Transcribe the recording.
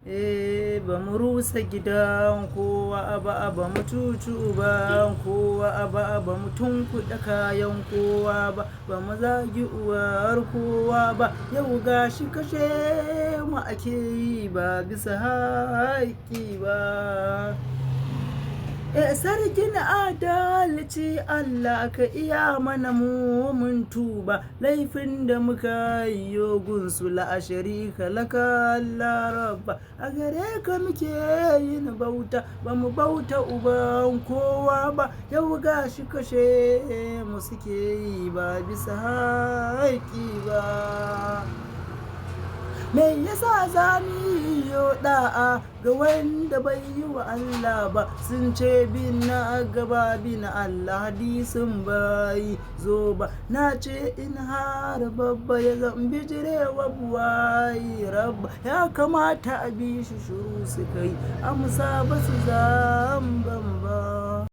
ba mu rusa gidan kowa ba mu cucu ba kowa ba mu tunkuɗa kayan kowa ba mu zagi uwar kowa ba, yau gashi kashe mu ake yi ba bisa haƙƙi ba. Sarkin adalci Allah ka iya mana mu mun tuba, laifin da muka yi gunsu la sharika laka Allah rabba, a gare ka muke yin bauta ba mu bauta uban kowa ba, yau gashi kashe mu suke yi ba bisa haƙƙi ba. Me yasa za mu yi da'a ga wanda bai yi wa Allah ba, sun ce bin na gaba bin Allah hadisin bai zo ba, na ce in har babba ya zambi jirewa buwayi rabba, ya kamata a bi shi shuru su kai amsa ba su zama